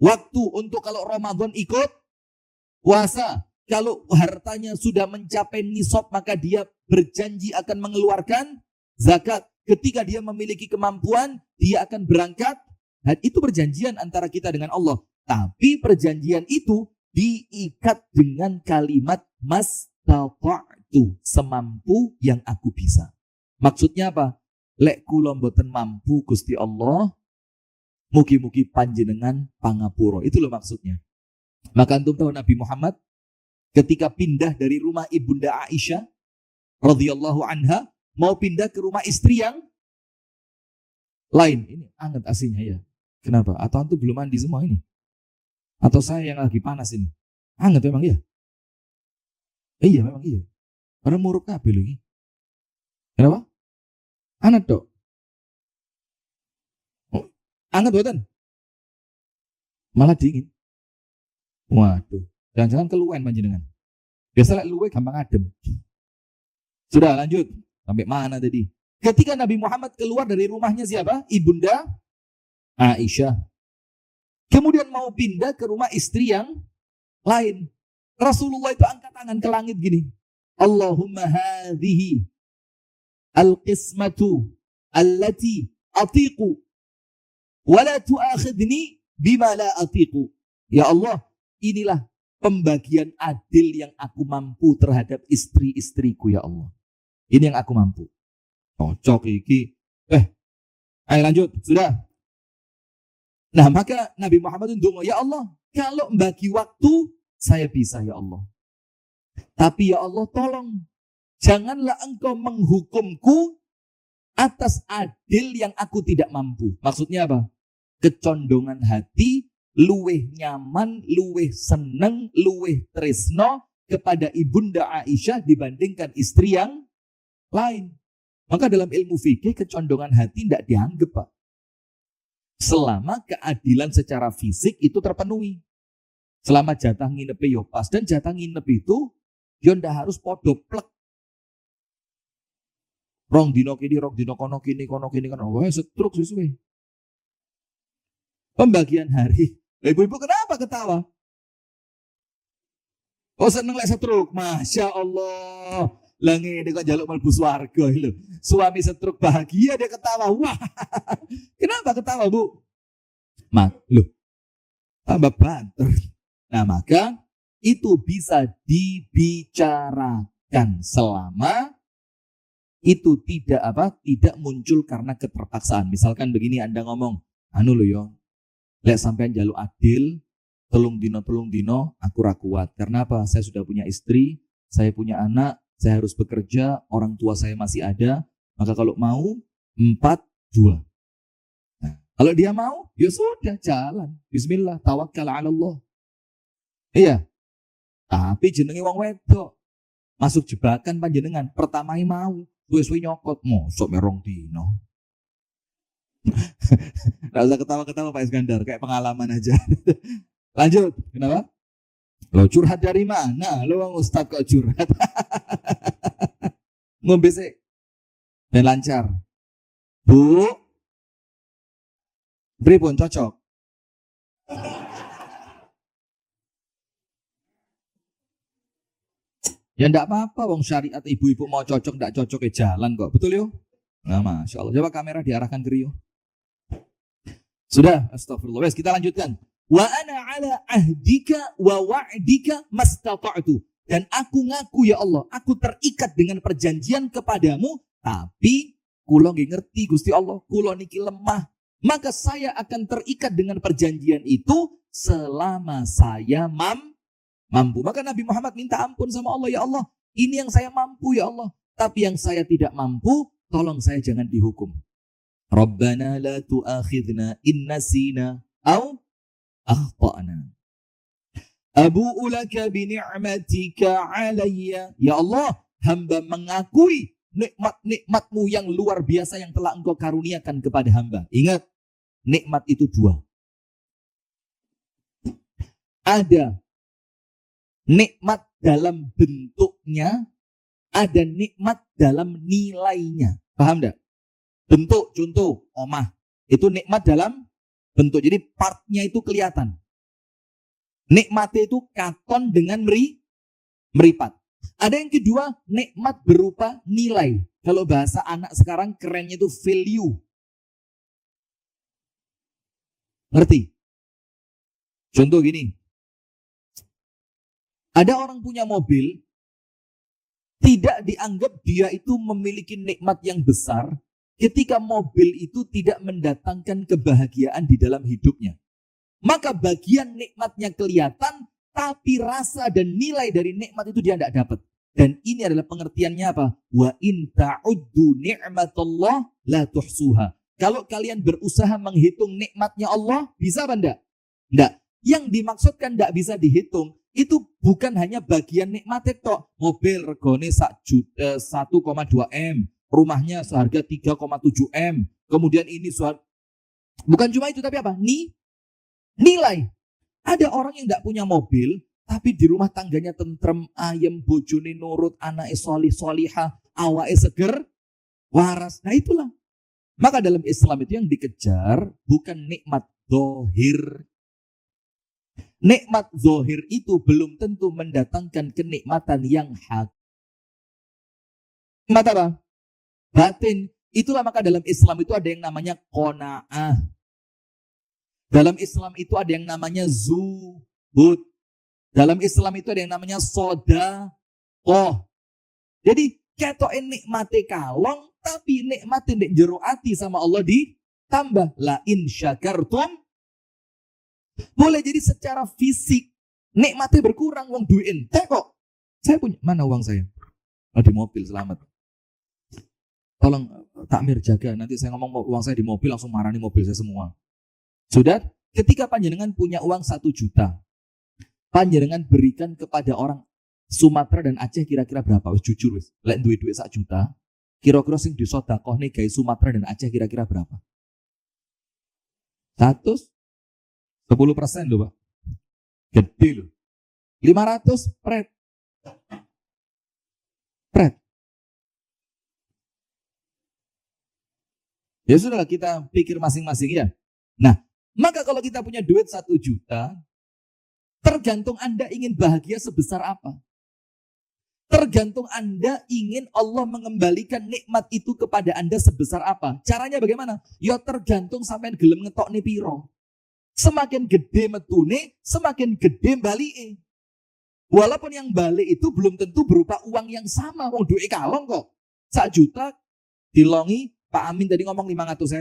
waktu, untuk kalau Ramadan ikut puasa, kalau hartanya sudah mencapai nisab maka dia berjanji akan mengeluarkan zakat. Ketika dia memiliki kemampuan, dia akan berangkat. Dan itu perjanjian antara kita dengan Allah. Tapi perjanjian itu diikat dengan kalimat mastata'tu, semampu yang aku bisa. Maksudnya apa? Lek kula mboten mampu Gusti Allah, mugi-mugi panjenengan pangapura. Itu loh maksudnya. Maka antum tahu Nabi Muhammad ketika pindah dari rumah Ibunda Aisyah radhiyallahu anha mau pindah ke rumah istri yang lain. Ini anget aslinya ya. Kenapa? Atau antum belum mandi semua ini? Atau saya yang lagi panas ini? Anget memang ya? Iya memang iya. Karena muruk kabeh lagi. Kenapa? Anget dok. Oh, anget buatan? Malah dingin. Waduh. Jangan-jangan keluwen panjenengan. Biasa luwe gampang adem. Sudah lanjut. Sampai mana tadi? Ketika Nabi Muhammad keluar dari rumahnya siapa? Ibunda Aisyah. Kemudian mau pindah ke rumah istri yang lain. Rasulullah itu angkat tangan ke langit gini. Allahumma hadhihi al-qismatu allati atiqu wa la tu'akhidni bima la atiqu. Ya Allah, inilah pembagian adil yang aku mampu terhadap istri-istriku ya Allah. Ini yang aku mampu. Cocok iki. Ayo lanjut. Sudah. Nah maka Nabi Muhammad itu ya Allah, kalau membagi waktu, saya bisa ya Allah. Tapi ya Allah tolong, janganlah engkau menghukumku atas adil yang aku tidak mampu. Maksudnya apa? Kecondongan hati, luweh nyaman, luweh seneng, luweh tresno kepada Ibunda Aisyah dibandingkan istri yang lain. Maka dalam ilmu fikih kecondongan hati tidak dianggap Pak. Selama keadilan secara fisik itu terpenuhi. Selama jatah nginep yo pas, dan jatah nginep itu yo ndak harus podo plek. Rong dino kini, rong dino kono kini kono. Wah setruk sesuai. Pembagian hari. Ibu-ibu kenapa ketawa? Oh seneng lek setruk. Masya Allah. Langi dia kok jaluk mlebu swarga lho. Suami setruk bahagia dia ketawa. Wah. Kenapa ketawa, Bu? Loh. Tambah banter. Nah, maka itu bisa dibicarakan selama itu tidak muncul karena keterpaksaan. Misalkan begini, Anda ngomong, anu lo yo, lek sampean jaluk adil, telung dino, aku ra kuat. Karena apa? Saya sudah punya istri, saya punya anak, saya harus bekerja, orang tua saya masih ada. Maka kalau mau 4-2. Nah, kalau dia mau, ya sudah jalan. Bismillah, tawakkal 'ala Allah. Iya. Tapi jenenge wong wedok masuk jebakan panjenengan. Pertama mau, suwe-suwe nyokot, mosok merong dino. Nggak usah ketawa-ketawa Pak Iskandar, kayak pengalaman aja. Lanjut, kenapa? Lo curhat dari mana? Lo bang Ustadz kok curhat? Ngombe sih. Dan lancar. Bu, pripun cocok? Ya enggak apa-apa, wong syariat ibu-ibu mau cocok enggak cocok jalan kok. Betul yo? Nah, Masya Allah. Coba kamera diarahkan ke Rio. Sudah, astagfirullah. Wes, kita lanjutkan. Wa ana ala ahdika wa wa'dika mastata'tu. Dan aku ngaku ya Allah, aku terikat dengan perjanjian kepadamu, tapi kula nggih ngerti Gusti Allah, kula niki lemah. Maka saya akan terikat dengan perjanjian itu selama saya mampu. Maka Nabi Muhammad minta ampun sama Allah, ya Allah, ini yang saya mampu ya Allah, tapi yang saya tidak mampu, tolong saya jangan dihukum. Rabbana la tu'akhidna in nasina au akhtana. Abu'u laka bi ni'matika alayya. Ya Allah, hamba mengakui nikmat-nikmatmu yang luar biasa yang telah engkau karuniakan kepada hamba. Ingat, nikmat itu dua. Ada nikmat dalam bentuknya, ada nikmat dalam nilainya. Paham enggak? Bentuk, contoh, omah. Itu nikmat dalam bentuk. Jadi partnya itu kelihatan. Nikmatnya itu katon dengan meripat. Ada yang kedua, nikmat berupa nilai. Kalau bahasa anak sekarang kerennya itu value. Ngerti? Contoh gini. Ada orang punya mobil, tidak dianggap dia itu memiliki nikmat yang besar ketika mobil itu tidak mendatangkan kebahagiaan di dalam hidupnya. Maka bagian nikmatnya kelihatan, tapi rasa dan nilai dari nikmat itu dia tidak dapat. Dan ini adalah pengertiannya apa? Wa in ta'uddu ni'matallah la tuhsuha. Kalau kalian berusaha menghitung nikmatnya Allah, bisa apa enggak? Enggak. Yang dimaksudkan enggak bisa dihitung, itu bukan hanya bagian nikmatnya tok. Mobil regone 1,2 M, rumahnya seharga 3,7 M. Kemudian ini bukan cuma itu, tapi apa? Nilai. Ada orang yang tidak punya mobil, tapi di rumah tangganya tentrem, ayem, bojone nurut, anake solihah, awake seger, waras. Nah itulah. Maka dalam Islam itu yang dikejar bukan nikmat zahir. Nikmat zahir itu belum tentu mendatangkan kenikmatan yang hak. Nikmat apa? Batin. Itulah maka dalam Islam itu ada yang namanya qanaah. Dalam Islam itu ada yang namanya zuhud. Dalam Islam itu ada yang namanya sodaqoh. Jadi ketoke nikmate kalong, tapi nikmate ndek jero ati sama Allah ditambah. La in syakartum. Boleh jadi secara fisik nikmatnya berkurang, wong duit ente kok. Saya punya, mana uang saya? Oh, di mobil, selamat. Tolong takmir jaga, nanti saya ngomong uang saya di mobil langsung marani mobil saya semua. Sudah, ketika panjenengan punya uang 1 juta, panjenengan berikan kepada orang Sumatera dan Aceh kira-kira berapa? Wis jujur wis. Lek duit-duit 1 juta, kira-kira sing disedekahne gawe Sumatera dan Aceh kira-kira berapa? 10% loh, Pak. Gede loh. 500 pret. Ya sudah, kita pikir masing-masing ya. Nah, maka kalau kita punya duit 1 juta, tergantung Anda ingin bahagia sebesar apa. Tergantung Anda ingin Allah mengembalikan nikmat itu kepada Anda sebesar apa. Caranya bagaimana? Ya tergantung sampean gelem ngetokne piro. Semakin gede metune, semakin gede balike. Walaupun yang balik itu belum tentu berupa uang yang sama. Wong duit kalong kok. 1 juta dilongi Pak Amin tadi ngomong 500.000.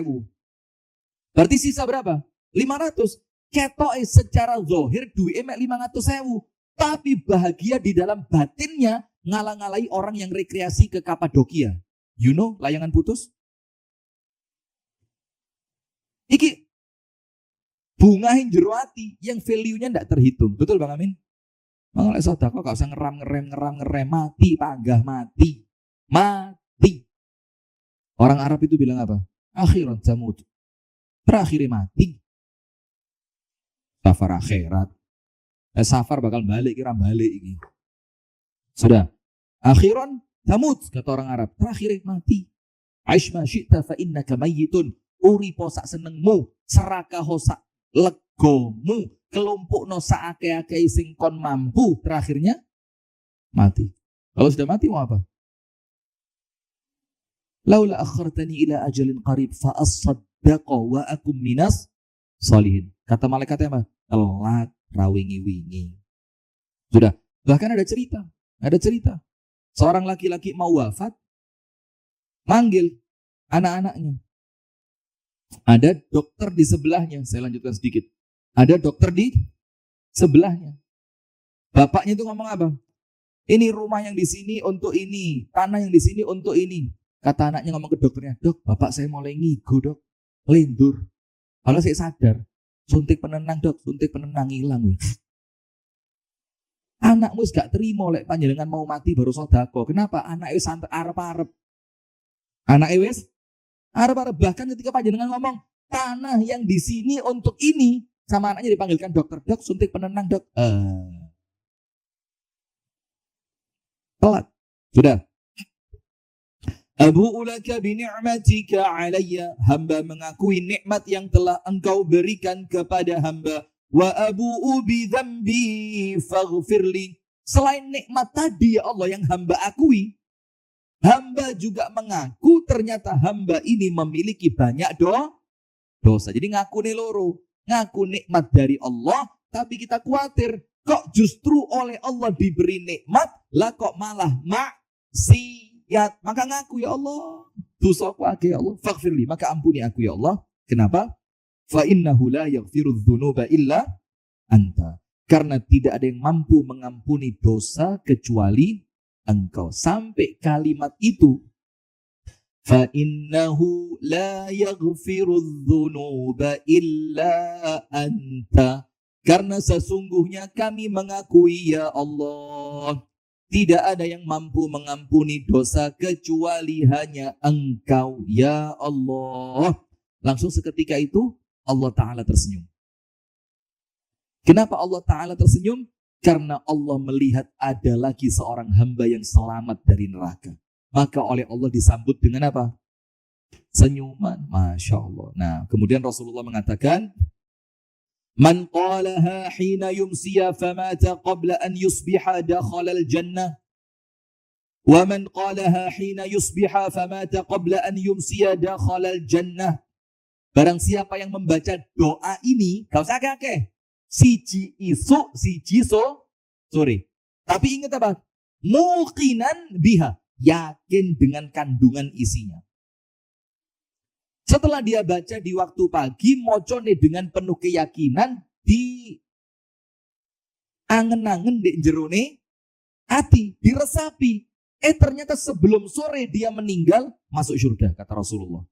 Berarti sisa berapa? 500. Ketoke secara zahir duwe emek 500.000. Tapi bahagia di dalam batinnya ngalang-ngalai orang yang rekreasi ke Kapadokia. You know, layangan putus? Iki bunga jero ati yang value-nya tidak terhitung. Betul Bang Amin? Mengalami sedekah gak usah ngerem, mati panggah mati. Mati. Orang Arab itu bilang apa? Akhirat jamud. Terakhir mati. Safar akhirat. Safar bakal balik, kira balik ini. Sudah. Akhiran jamud kata orang Arab. Terakhir mati. Aish ma syi'ta fa innaka mayyitun. Uripo sak senengmu, seraka hosak legomu, kelompok no saake-ake sing kon mampu, terakhirnya mati. Kalau sudah mati mau apa? Laula akhartani ila ajalin qarib fa as-saddaqa wa akum minas sholihin. Kata malaikatnya apa? Telat rawingi-wingi. Sudah. Bahkan ada cerita. Seorang laki-laki mau wafat, manggil anak-anaknya. Ada dokter di sebelahnya. Saya lanjutkan sedikit. Ada dokter di sebelahnya. Bapaknya itu ngomong apa? Ini rumah yang di sini untuk ini, tanah yang di sini untuk ini. Kata anaknya ngomong ke dokternya, dok, bapak saya mulai ngigo dok, lendur. Kalau saya sadar, suntik penenang dok, suntik penenang hilang. Anakmu gak terima oleh panjenengan mau mati baru sodako. Kenapa? Anaknya santai arep-arep. Anaknya wis arep-arep, bahkan ketika panjenengan ngomong tanah yang di sini untuk ini, sama anaknya dipanggilkan dokter, dok suntik penenang dok. Telat. Sudah. Abu'u laka bi ni'matika alayya, hamba mengakui nikmat yang telah engkau berikan kepada hamba. Wa abu'u bi dzambi faghfirli. Selain nikmat tadi ya Allah yang hamba akui, hamba juga mengaku ternyata hamba ini memiliki banyak dosa. Jadi ngaku nih loro. Ngaku nikmat dari Allah, tapi kita khawatir. Kok justru oleh Allah diberi nikmat, lah kok malah maksiat. Maka ngaku ya Allah. Dosaku akeh ya Allah. Faghfirli. Maka ampuni aku ya Allah. Kenapa? Fa innahu la yaghfiru dzunuba illa anta. Karena tidak ada yang mampu mengampuni dosa kecuali engkau. Sampai kalimat itu, fa innahu la yaghfiru dzunuba illa anta. Karena sesungguhnya kami mengakui ya Allah, tidak ada yang mampu mengampuni dosa kecuali hanya engkau ya Allah. Langsung seketika itu Allah Ta'ala tersenyum. Kenapa Allah Ta'ala tersenyum? Karena Allah melihat ada lagi seorang hamba yang selamat dari neraka. Maka oleh Allah disambut dengan apa? Senyuman. Masya Allah. Nah, kemudian Rasulullah mengatakan, Man qalaha hina yumsiya famata qabla an yusbiha dakhala al-jannah. Wa man qalaha hina yusbiha famata qabla an yumsiya dakhala al-jannah. Barang siapa yang membaca doa ini, gak usah kakek. Siji isu, siji sore. Tapi ingat apa? Muqinan biha. Yakin dengan kandungan isinya. Setelah dia baca di waktu pagi, mocone dengan penuh keyakinan, di angen-angen di jerone hati, diresapi. Ternyata sebelum sore dia meninggal, masuk surga, kata Rasulullah.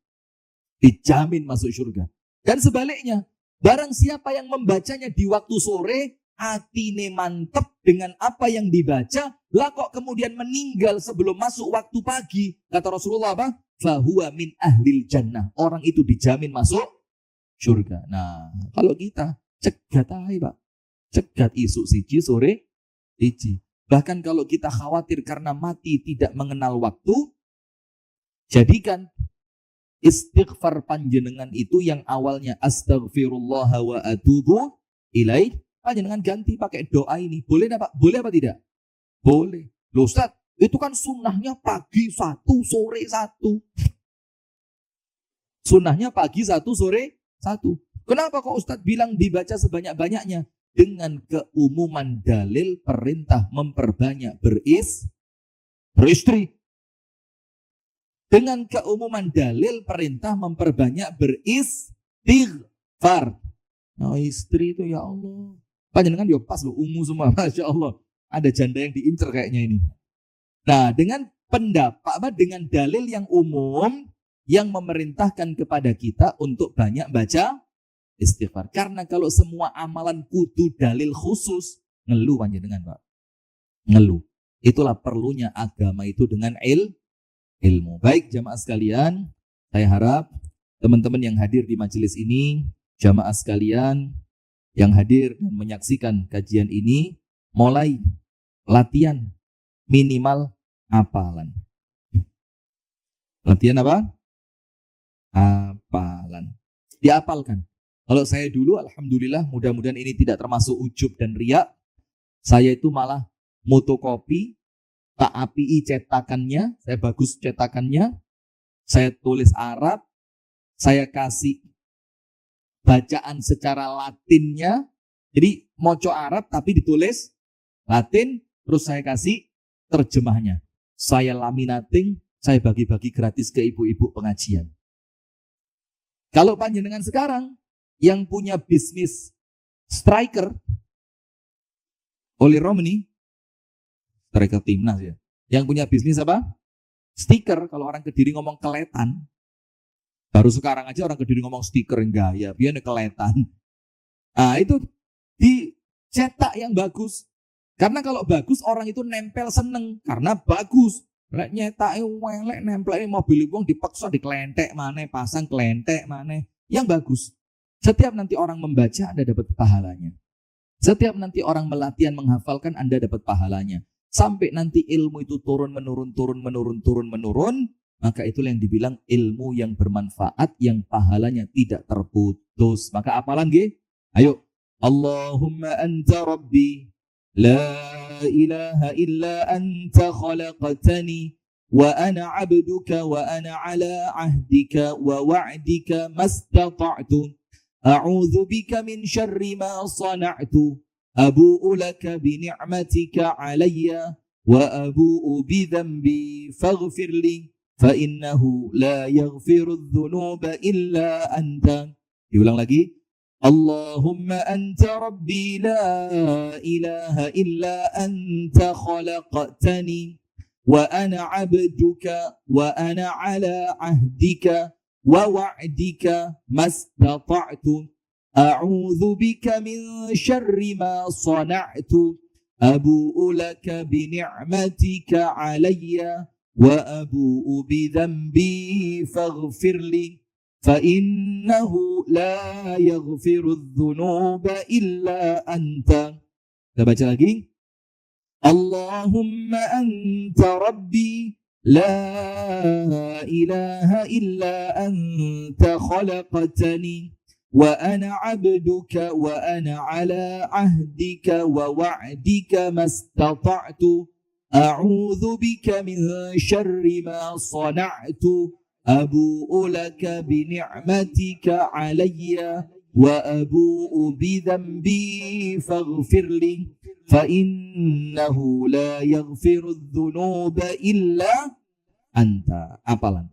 Dijamin masuk surga. Dan sebaliknya, barang siapa yang membacanya di waktu sore, hatine mantep dengan apa yang dibaca, lah kok kemudian meninggal sebelum masuk waktu pagi, kata Rasulullah apa? Fahuwa min ahlil jannah. Orang itu dijamin masuk surga. Nah, kalau kita cegat aja Pak. Cegat isu siji sore siji. Bahkan kalau kita khawatir karena mati tidak mengenal waktu, jadikan istighfar panjenengan itu yang awalnya astaghfirullah wa atubu ilaih, panjenengan ganti pakai doa ini. Boleh Pak? Boleh apa tidak? Boleh. Loh Ustaz, itu kan sunnahnya pagi satu, sore satu. Sunnahnya pagi satu, sore satu. Kenapa kok Ustadz bilang dibaca sebanyak-banyaknya? Dengan keumuman dalil perintah memperbanyak beristri. dengan keumuman dalil perintah memperbanyak beristighfar. Nah, istri itu ya Allah. Panjenengan ya pas loh, ungu semua, Masya Allah. Ada janda yang diincer kayaknya ini. Nah, dengan dengan dalil yang umum yang memerintahkan kepada kita untuk banyak baca istighfar. Karena kalau semua amalan kudu dalil khusus, ngeluh panjenengan, Pak. Ngeluh. Itulah perlunya agama itu dengan ilmu. Baik jamaah sekalian, saya harap teman-teman yang hadir di majelis ini, jamaah sekalian yang hadir dan menyaksikan kajian ini, mulai latihan minimal hafalan. Latihan apa? Hafalan. Diapalkan. Kalau saya dulu, alhamdulillah, mudah-mudahan ini tidak termasuk ujub dan riak. Saya itu malah motokopi, tak API cetakannya, saya bagus cetakannya, saya tulis Arab, saya kasih bacaan secara Latinnya, jadi moco Arab tapi ditulis Latin, terus saya kasih terjemahnya. Saya laminating, saya bagi-bagi gratis ke ibu-ibu pengajian. Kalau panjenengan sekarang yang punya bisnis striker, Oli Romani, striker timnas ya. Yang punya bisnis apa? Stiker. Kalau orang Kediri ngomong keletan. Baru sekarang aja orang Kediri ngomong stiker enggak ya, biar keletan. Nah, itu dicetak yang bagus. Karena kalau bagus orang itu nempel seneng karena bagus. Lek nyetak welek nempel mobil wong dipaksa dikelentek maneh, pasang kelentek maneh. Yang bagus. Setiap nanti orang membaca Anda dapat pahalanya. Setiap nanti orang melatihan menghafalkan Anda dapat pahalanya. Sampai nanti ilmu itu turun menurun, maka itulah yang dibilang ilmu yang bermanfaat, yang pahalanya tidak terputus. Maka apalan nggih? Ayo. Allahumma anta rabbi la ilaha illa anta khalaqtani wa ana abduka wa ana ala ahdika wa wa'dika mastata'tu a'udzu bika min syarri ma sana'tu abu'u laka bi ni'matika 'alayya wa abu'u bi dhanbi faghfir li fa innahu la yaghfiru dzunuba illa anta. Diulang lagi. Allahumma anta rabbi la ilaha illa anta khalaqtani wa ana 'abduka wa ana 'ala 'ahdika wa wa'dika mastata'tu a'udzu bika min syarri ma sana'tu abu'u laka bi ni'matika 'alayya wa abu'u bi dhanbi faghfir li fa innahu la yaghfiru dzunuba illa anta. Kita baca lagi. Allahumma anta rabbi la ilaha illa anta khalaqtani wa ana 'abduka wa ana 'ala 'ahdika wa wa'dika mastata'tu a'udzu bika min syarri ma sana'tu abu'u laka bi ni'matika 'alayya wa abu'u bi dhanbi faghfir li fa innahu la yaghfiru dzunuba illa anta. Apalan,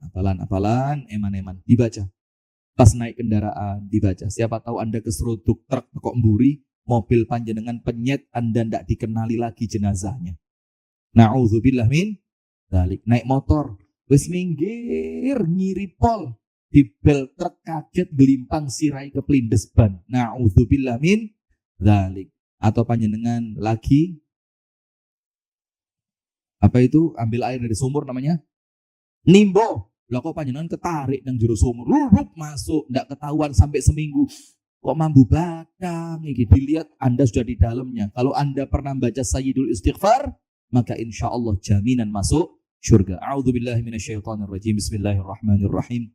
eman-eman dibaca. Pas naik kendaraan dibaca. Siapa tahu Anda keseruduk truk kok mburi, mobil panjenengan penyet, Anda ndak dikenali lagi jenazahnya. Na'udzubillah min dzalik. Naik motor, wis minggir ngiri pol, di bel truk kaget gelimpang sirai keplindes ban. Na'udzubillah min dzalik. Atau panjenengan lagi apa itu, ambil air dari sumur namanya nimbo. Lah kok panjenengan ketarik nang jero sumur, masuk, ndak ketahuan sampai seminggu. Kok mambu batang iki, dilihat Anda sudah di dalamnya. Kalau Anda pernah baca Sayyidul Istighfar, maka insya Allah jaminan masuk syurga. A'udzubillahi minasyaitonirrajim. Bismillahirrahmanirrahim.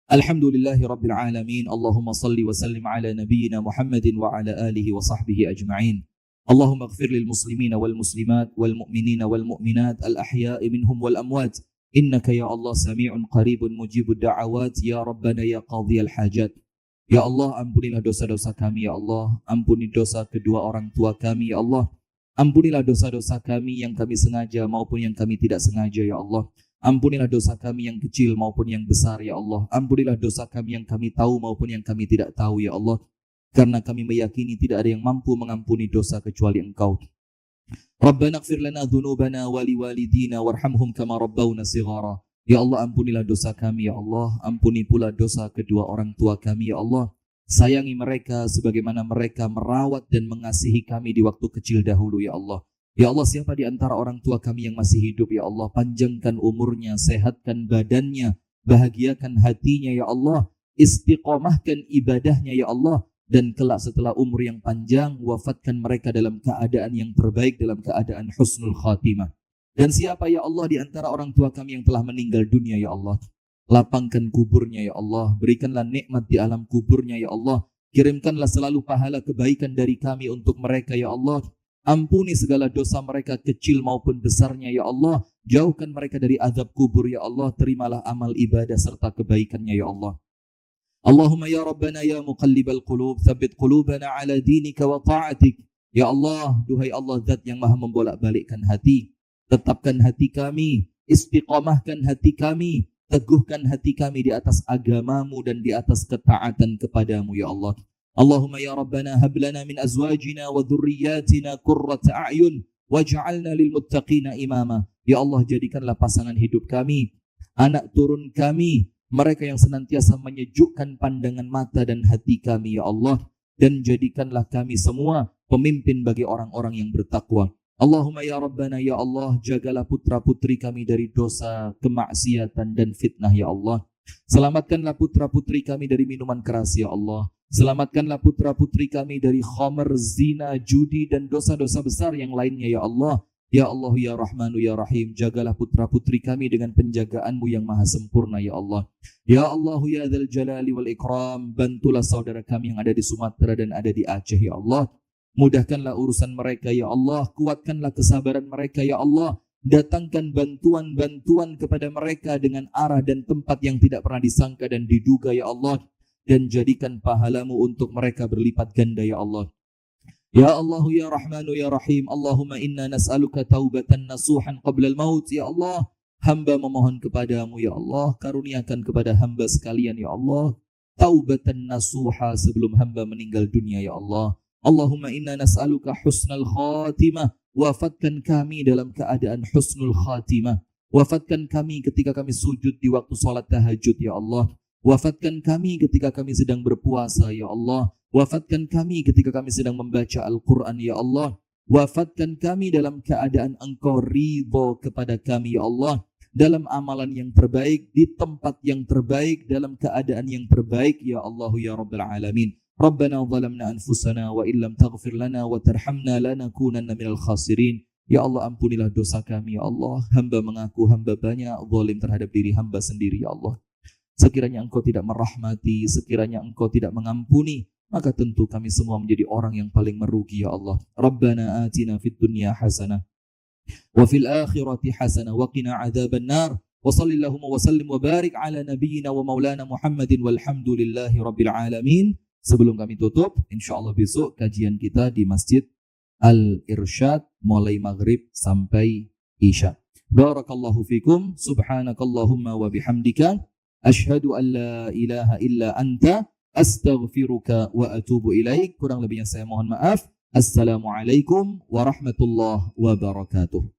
Alhamdulillahi rabbil alamin. Allahumma salli wa sallim ala nabiyyina Muhammadin wa ala alihi wa sahbihi ajma'in. Allahumma ighfir lil muslimina wal muslimat wal mu'minina wal mu'minat al ahya'i minhum wal amwat. Innaka ya Allah sami'un qaribun mujibud da'awat ya Rabbana ya qadhiyal hajat. Ya Allah, ampunilah dosa-dosa kami ya Allah. Ampuni dosa kedua orang tua kami ya Allah. Ampunilah dosa-dosa kami yang kami sengaja maupun yang kami tidak sengaja ya Allah. Ampunilah dosa kami yang kecil maupun yang besar ya Allah. Ampunilah dosa kami yang kami tahu maupun yang kami tidak tahu ya Allah. Karena kami meyakini tidak ada yang mampu mengampuni dosa kecuali Engkau. Rabbana ighfir lana dhunubana wa liwalidina warhamhum kama rabbawna shighara. Ya Allah, ampunilah dosa kami ya Allah. Ampuni pula dosa kedua orang tua kami ya Allah. Sayangi mereka sebagaimana mereka merawat dan mengasihi kami di waktu kecil dahulu ya Allah. Ya Allah, siapa di antara orang tua kami yang masih hidup ya Allah, panjangkan umurnya, sehatkan badannya, bahagiakan hatinya ya Allah, istiqomahkan ibadahnya ya Allah. Dan kelak setelah umur yang panjang, wafatkan mereka dalam keadaan yang terbaik, dalam keadaan husnul khatimah. Dan siapa ya Allah di antara orang tua kami yang telah meninggal dunia ya Allah, lapangkan kuburnya ya Allah, berikanlah nikmat di alam kuburnya ya Allah, kirimkanlah selalu pahala kebaikan dari kami untuk mereka ya Allah, ampuni segala dosa mereka kecil maupun besarnya ya Allah, jauhkan mereka dari azab kubur ya Allah, terimalah amal ibadah serta kebaikannya ya Allah. Allahumma ya Rabbana ya muqallibal qulub, tsabbit qulubana ala dinika wa ta'atik. Ya Allah, duhai Allah zat yang maha membolak-balikkan hati, tetapkan hati kami, istiqamahkan hati kami, teguhkan hati kami di atas agamamu dan di atas ketaatan kepadamu ya Allah. Allahumma ya Rabbana hab lana min azwajina wa dhurriyyatina qurrata a'yun waj'alna lil muttaqina imama. Ya Allah, jadikanlah pasangan hidup kami, anak turun kami, mereka yang senantiasa menyejukkan pandangan mata dan hati kami ya Allah, dan jadikanlah kami semua pemimpin bagi orang-orang yang bertakwa. Allahumma ya Rabbana ya Allah, jagalah putra-putri kami dari dosa, kemaksiatan dan fitnah ya Allah. Selamatkanlah putra-putri kami dari minuman keras ya Allah. Selamatkanlah putra-putri kami dari khamr, zina, judi dan dosa-dosa besar yang lainnya ya Allah. Ya Allah ya Rahmanu ya Rahim, jagalah putra-putri kami dengan penjagaanmu yang maha sempurna ya Allah. Ya Allah ya Dzal Jalali wal Ikram, bantulah saudara kami yang ada di Sumatera dan ada di Aceh ya Allah. Mudahkanlah urusan mereka ya Allah, kuatkanlah kesabaran mereka ya Allah. Datangkan bantuan-bantuan kepada mereka dengan arah dan tempat yang tidak pernah disangka dan diduga ya Allah. Dan jadikan pahalamu untuk mereka berlipat ganda ya Allah. Ya Allah ya Rahmanu ya Rahim, Allahumma inna nas'aluka taubatan nasuhan qabla al-maut. Ya Allah, hamba memohon kepadamu ya Allah, karuniakan kepada hamba sekalian ya Allah taubatan nasuha sebelum hamba meninggal dunia ya Allah. Allahumma inna nas'aluka husnal khatimah, wafatkan kami dalam keadaan husnul khatimah. Wafatkan kami ketika kami sujud di waktu salat tahajud ya Allah. Wafatkan kami ketika kami sedang berpuasa ya Allah. Wafatkan kami ketika kami sedang membaca Al-Quran ya Allah. Wafatkan kami dalam keadaan Engkau ridho kepada kami ya Allah, dalam amalan yang terbaik, di tempat yang terbaik, dalam keadaan yang terbaik ya Allah ya Rabbal Alamin. Rabbana zalamna anfusana wa illam taghfir lana wa tarhamna lanakunanna minal khasirin. Ya Allah, ampunilah dosa kami ya Allah. Hamba mengaku hamba banyak zalim terhadap diri hamba sendiri ya Allah. Sekiranya Engkau tidak merahmati, sekiranya Engkau tidak mengampuni, maka tentu kami semua menjadi orang yang paling merugi ya Allah. Rabbana atina fid dunya hasanah wa fil akhirati hasanah wa qina adzaban nar. Wa sallallahu wa sallim wa barik ala nabiyyina wa maulana Muhammadin walhamdulillahi rabbil alamin. Sebelum kami tutup, insyaallah besok kajian kita di Masjid Al-Irsyad mulai maghrib sampai isya. Barakallahu fikum, subhanakallahumma wa bihamdika, asyhadu an la ilaha illa anta, astaghfiruka wa atubu ilaik. Kurang lebihnya saya mohon maaf. Assalamualaikum warahmatullahi wabarakatuh.